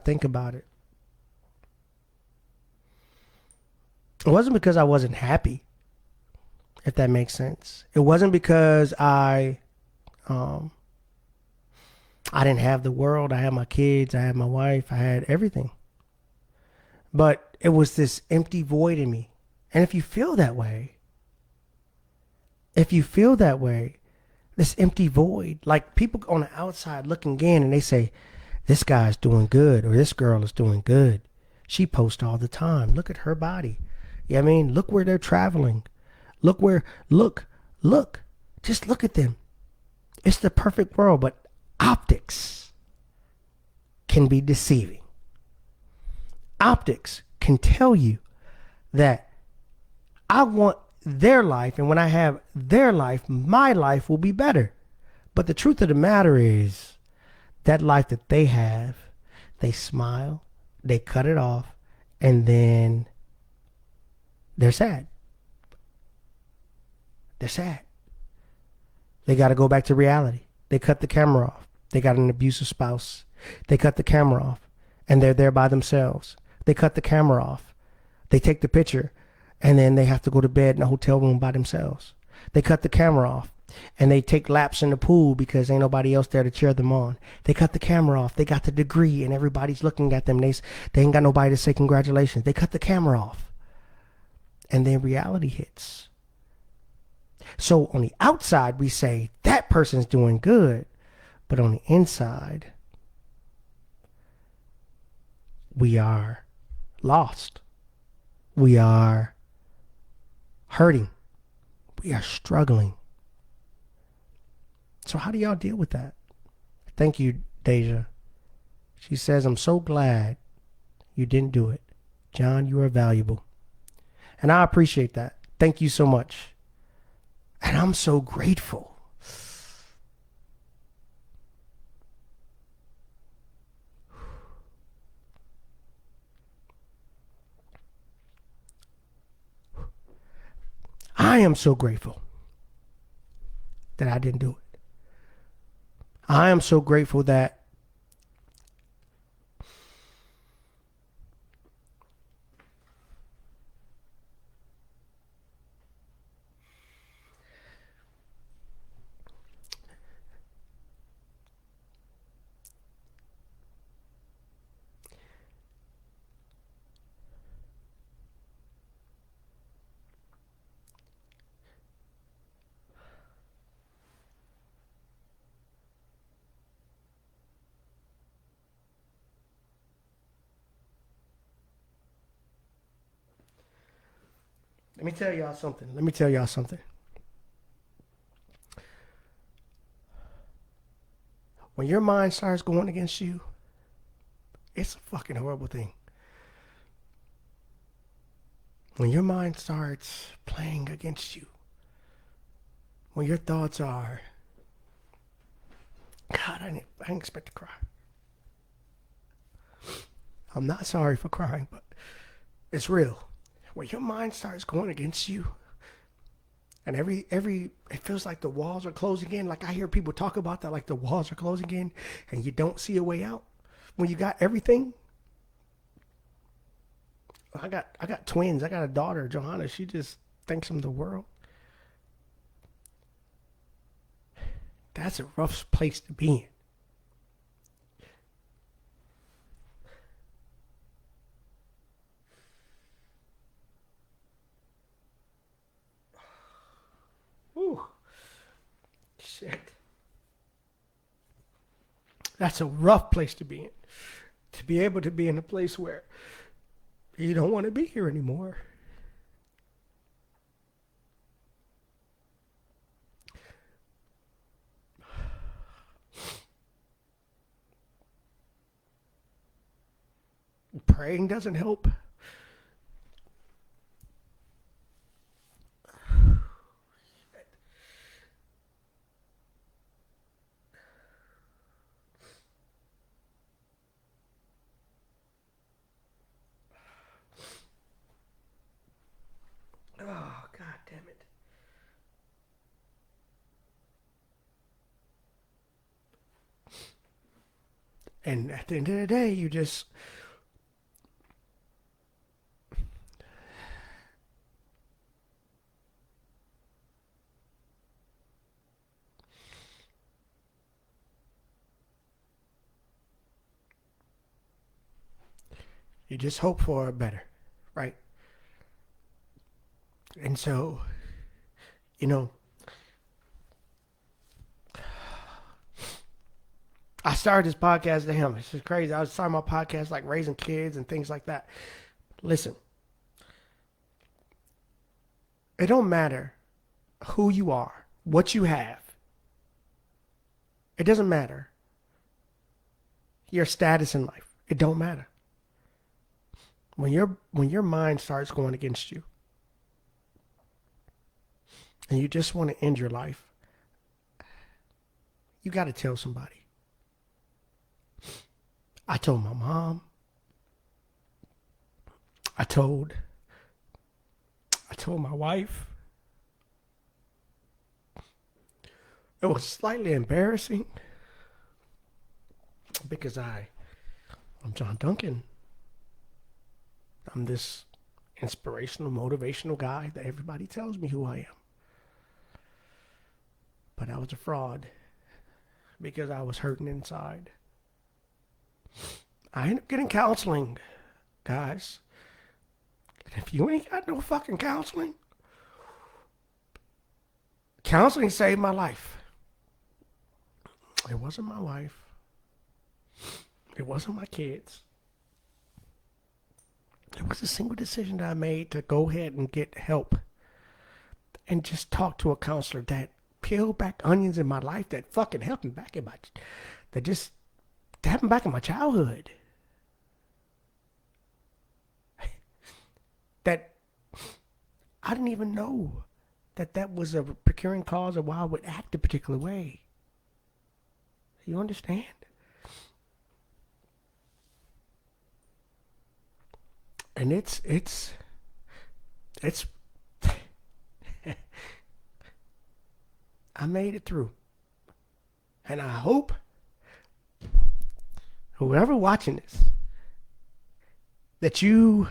think about it. It wasn't because I wasn't happy, if that makes sense. It wasn't because I didn't have the world. I had my kids, I had my wife, I had everything. But it was this empty void in me. And if you feel that way, this empty void, like people on the outside looking in and they say, this guy's doing good or this girl is doing good. She posts all the time. Look at her body. You know what I mean? Look where they're traveling. Look. Just look at them. It's the perfect world, but optics can be deceiving. Optics can tell you that I want their life, and when I have their life, my life will be better. But the truth of the matter is, that life that they have, they smile, they cut it off, and then they're sad. They're sad. They got to go back to reality. They cut the camera off. They got an abusive spouse. They cut the camera off, and they're there by themselves. They cut the camera off. They take the picture, and then they have to go to bed in a hotel room by themselves. They cut the camera off, and they take laps in the pool because ain't nobody else there to cheer them on. They cut the camera off. They got the degree, and everybody's looking at them. They ain't got nobody to say congratulations. They cut the camera off, and then reality hits. So on the outside, we say that person's doing good, but on the inside, we are lost. We are hurting. We are struggling. So how do y'all deal with that? Thank you, Deja. She says, I'm so glad you didn't do it. John, you are valuable. And I appreciate that. Thank you so much. And I'm so grateful. I am so grateful that I didn't do it. I am so grateful that Let me tell y'all something. When your mind starts going against you, it's a fucking horrible thing. When your mind starts playing against you, when your thoughts are, God, I didn't expect to cry. I'm not sorry for crying, but it's real. When your mind starts going against you, and it feels like the walls are closing in. Like I hear people talk about that, like the walls are closing in, and you don't see a way out. When you got everything, I got twins. I got a daughter, Johanna. She just thinks I'm the world. That's a rough place to be in. Ooh, shit. That's a rough place to be in. To be able to be in a place where you don't want to be here anymore. Praying doesn't help. Oh, God damn it. And at the end of the day, you just hope for a better, right? And so, you know, I started this podcast to him. It's just crazy. I was talking about podcasts like raising kids and things like that. Listen, it don't matter who you are, what you have. It doesn't matter your status in life. It don't matter. When your mind starts going against you and you just want to end your life, you got to tell somebody. I told my mom. I told my wife. It was slightly embarrassing because I'm John Duncan. I'm this inspirational, motivational guy that everybody tells me who I am. But I was a fraud because I was hurting inside. I ended up getting counseling, guys. And if you ain't got no fucking counseling, counseling saved my life. It wasn't my wife. It wasn't my kids. It was a single decision that I made to go ahead and get help and just talk to a counselor that peeled back onions in my life that fucking helped me back in my, that just happened back in my childhood. That I didn't even know that was a procuring cause of why I would act a particular way. You understand? And it's I made it through. And I hope whoever watching this, that you,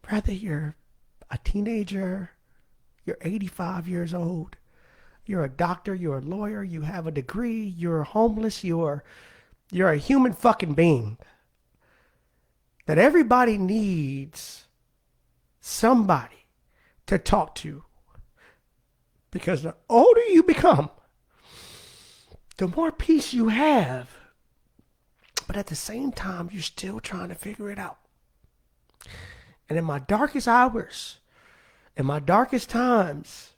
whether you're a teenager, you're 85 years old, you're a doctor, you're a lawyer, you have a degree, you're homeless, you're a human fucking being. That everybody needs somebody to talk to. Because the older you become, the more peace you have. But at the same time, you're still trying to figure it out. And in my darkest hours, in my darkest times,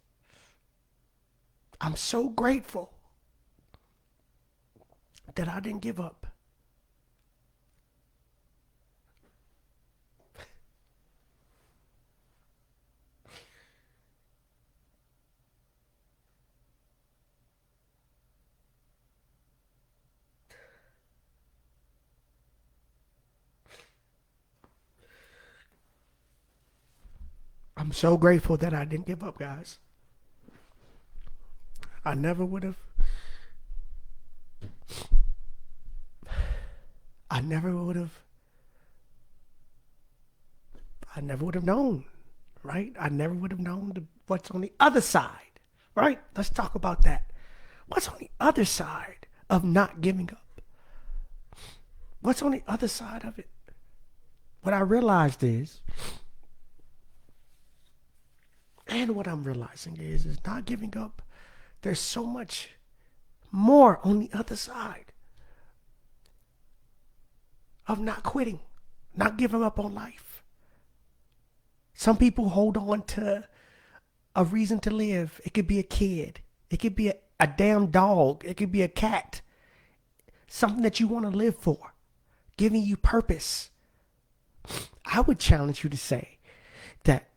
I'm so grateful that I didn't give up. I'm so grateful that I didn't give up, guys. I never would have. I never would have I never would have known, right? I never would have known what's on the other side, right? Let's talk about that. What's on the other side of not giving up? What's on the other side of it? What I realized is, and what I'm realizing is not giving up. There's so much more on the other side of not quitting, not giving up on life. Some people hold on to a reason to live. It could be a kid. It could be a damn dog. It could be a cat. Something that you want to live for, giving you purpose. I would challenge you to say that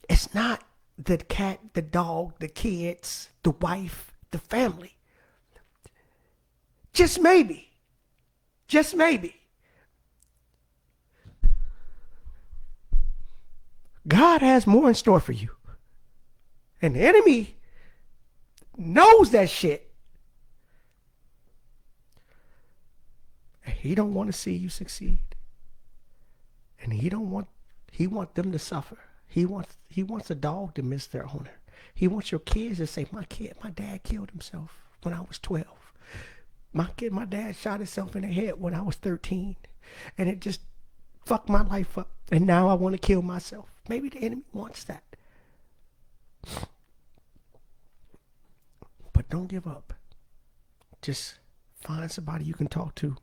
it's not the cat, the dog, the kids, the wife, the family. Just maybe. Just maybe. God has more in store for you. And the enemy knows that shit. And he don't want to see you succeed. And he wants them to suffer. He wants a dog to miss their owner. He wants your kids to say, my dad killed himself when I was 12. My dad shot himself in the head when I was 13. And it just fucked my life up. And now I want to kill myself. Maybe the enemy wants that. But don't give up. Just find somebody you can talk to.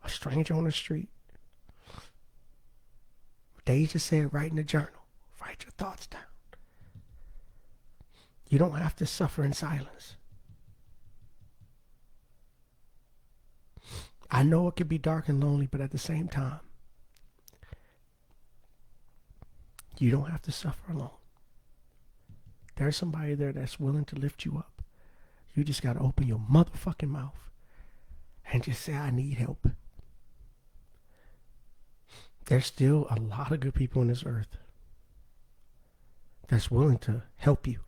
A stranger on the street. Deja said, write in a journal. Write your thoughts down. You don't have to suffer in silence. I know it can be dark and lonely, but at the same time, you don't have to suffer alone. There's somebody there that's willing to lift you up. You just got to open your motherfucking mouth and just say, I need help. There's still a lot of good people on this earth that's willing to help you.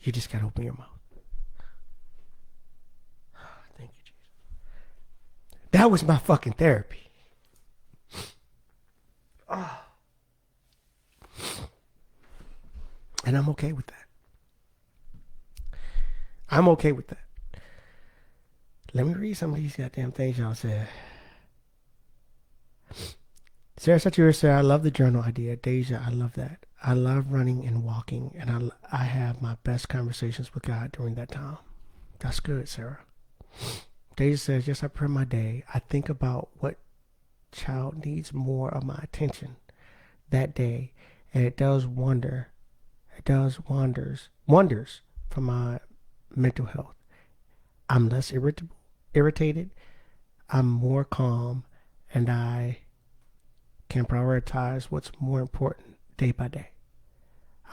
You just got to open your mouth. Thank you, Jesus. That was my fucking therapy. Oh. And I'm okay with that. I'm okay with that. Let me read some of these goddamn things y'all said. Sarah Satura said, I love the journal idea. Deja, I love that. I love running and walking, and I have my best conversations with God during that time. That's good, Sarah. Deja says, yes, I pray my day. I think about what child needs more of my attention that day, and it does wonders for my mental health. I'm less irritated. I'm more calm, and I can prioritize what's more important day by day.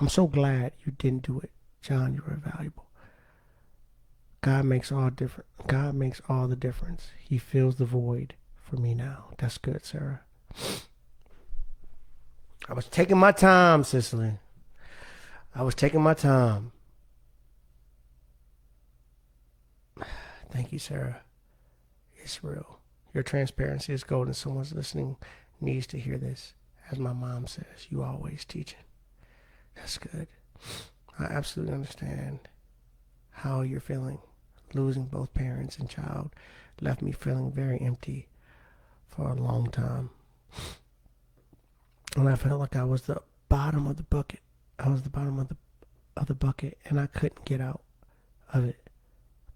I'm so glad you didn't do it, John. You were valuable. God makes all the difference. He fills the void for me now. That's good, Sarah. I was taking my time, Cicely. I was taking my time. Thank you, Sarah. It's real. Your transparency is golden. Someone's listening needs to hear this. As my mom says, you always teaching. That's good. I absolutely understand how you're feeling. Losing both parents and child left me feeling very empty for a long time. And I felt like I was the bottom of the bucket. I was the bottom of the bucket, and I couldn't get out of it.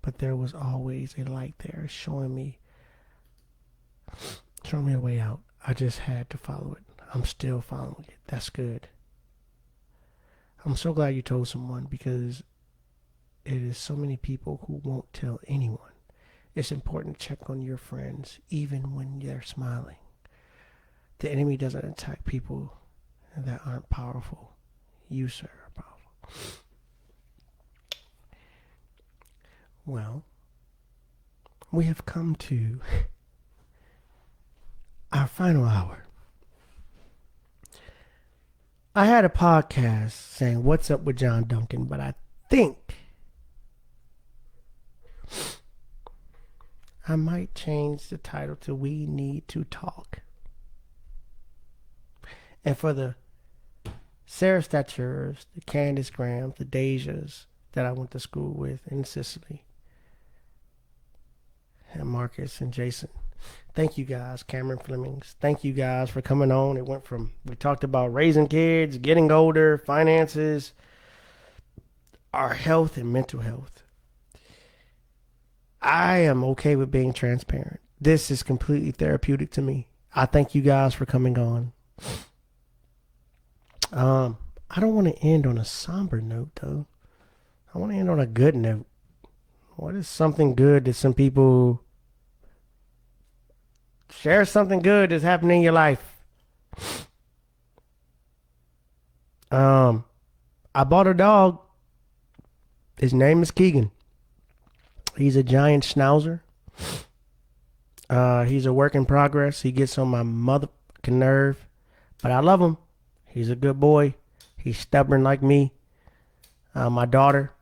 But there was always a light there showing me a way out. I just had to follow it. I'm still following it. That's good. I'm so glad you told someone, because it is so many people who won't tell anyone. It's important to check on your friends even when they're smiling. The enemy doesn't attack people that aren't powerful. You, sir, are powerful. Well, we have come to our final hour. I had a podcast saying, what's up with John Duncan? But I think I might change the title to We Need to Talk. And for the Sarah Statures, the Candace Grahams, the Dejas that I went to school with in Sicily, and Marcus and Jason. Thank you guys, Cameron Flemings. Thank you guys for coming on. It went from, we talked about raising kids, getting older, finances, our health and mental health. I am okay with being transparent. This is completely therapeutic to me. I thank you guys for coming on. I don't want to end on a somber note, though. I want to end on a good note. What is something good that some people share? Something good that's happening in your life. I bought a dog. His name is Keegan. He's a giant schnauzer. He's a work in progress. He gets on my motherfucking nerve, but I love him. He's a good boy. He's stubborn like me. My daughter.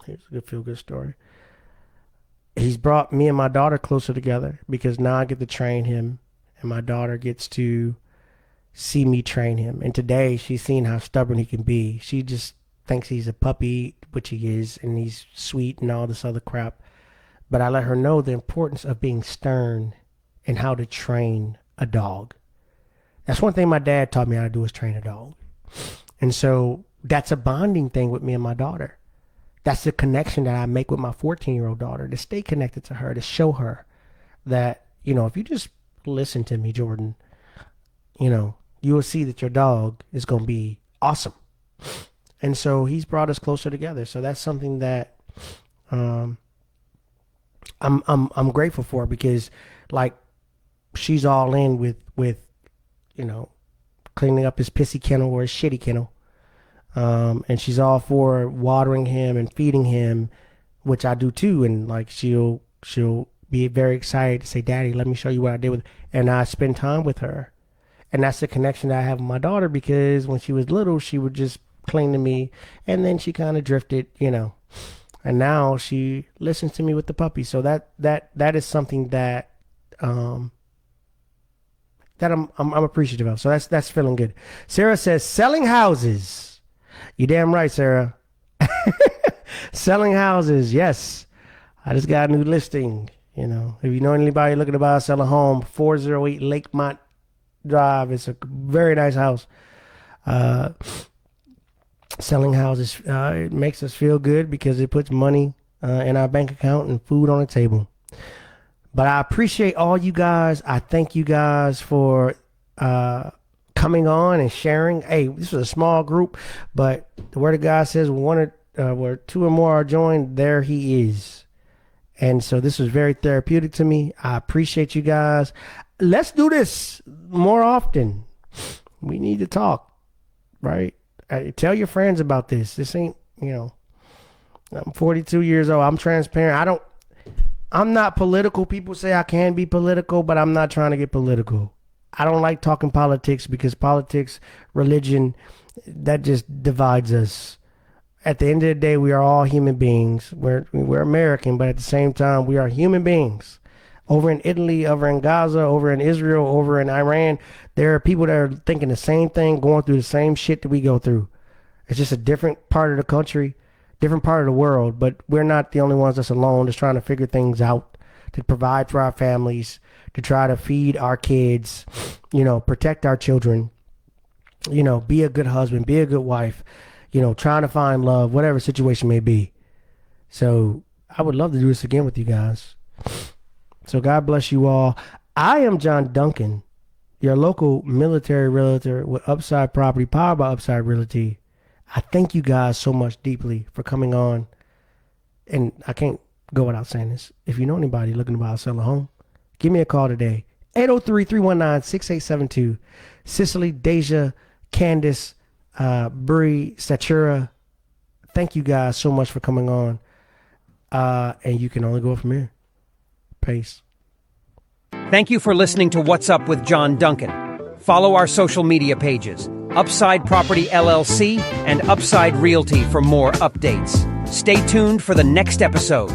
Here's a good feel-good story. He's brought me and my daughter closer together because now I get to train him, and my daughter gets to see me train him. And today she's seen how stubborn he can be. She just thinks he's a puppy, which he is, and he's sweet and all this other crap. But I let her know the importance of being stern and how to train a dog. That's one thing my dad taught me how to do, is train a dog. And so that's a bonding thing with me and my daughter. That's the connection that I make with my 14-year-old daughter, to stay connected to her, to show her that, if you just listen to me, Jordan, you will see that your dog is going to be awesome. And so he's brought us closer together. So that's something that I'm grateful for, because like she's all in with cleaning up his pissy kennel or his shitty kennel. And she's all for watering him and feeding him, which I do too. And like she'll be very excited to say, "Daddy, let me show you what I did with," and I spend time with her. And that's the connection that I have with my daughter, because when she was little, she would just cling to me, and then she kind of drifted, and now she listens to me with the puppy. So that is something that that I'm appreciative of. So that's feeling good. Sarah says, selling houses. You damn right, Sarah. Selling houses, yes. I just got a new listing. If you know anybody looking to buy or sell a home, 408 Lakemont Drive. It's a very nice house. Selling houses, it makes us feel good because it puts money in our bank account and food on the table. But I appreciate all you guys. I thank you guys for coming on and sharing. Hey, this was a small group, but the word of God says where two or more are joined, there he is. And so this was very therapeutic to me. I appreciate you guys. Let's do this more often. We need to talk, right? Tell your friends about this. This ain't, I'm 42 years old. I'm transparent. I'm not political. People say I can be political, but I'm not trying to get political. I don't like talking politics, because politics, religion, that just divides us. At the end of the day, we are all human beings. We're American, but at the same time, we are human beings. Over in Italy, over in Gaza, over in Israel, over in Iran, there are people that are thinking the same thing, going through the same shit that we go through. It's just a different part of the country, different part of the world, but we're not the only ones that's alone, just trying to figure things out, to provide for our families, to try to feed our kids, protect our children, be a good husband, be a good wife, trying to find love, whatever situation may be. So I would love to do this again with you guys. So God bless you all. I am John Duncan, your local military realtor with Upside Property, powered by Upside Realty. I thank you guys so much deeply for coming on. And I can't go without saying this. If you know anybody looking to buy or sell a home, give me a call today. 803-319-6872. Cicely, Deja, Candace, Bree, Statura. Thank you guys so much for coming on. And you can only go from here. Peace. Thank you for listening to What's Up with John Duncan. Follow our social media pages, Upside Property LLC and Upside Realty, for more updates. Stay tuned for the next episode.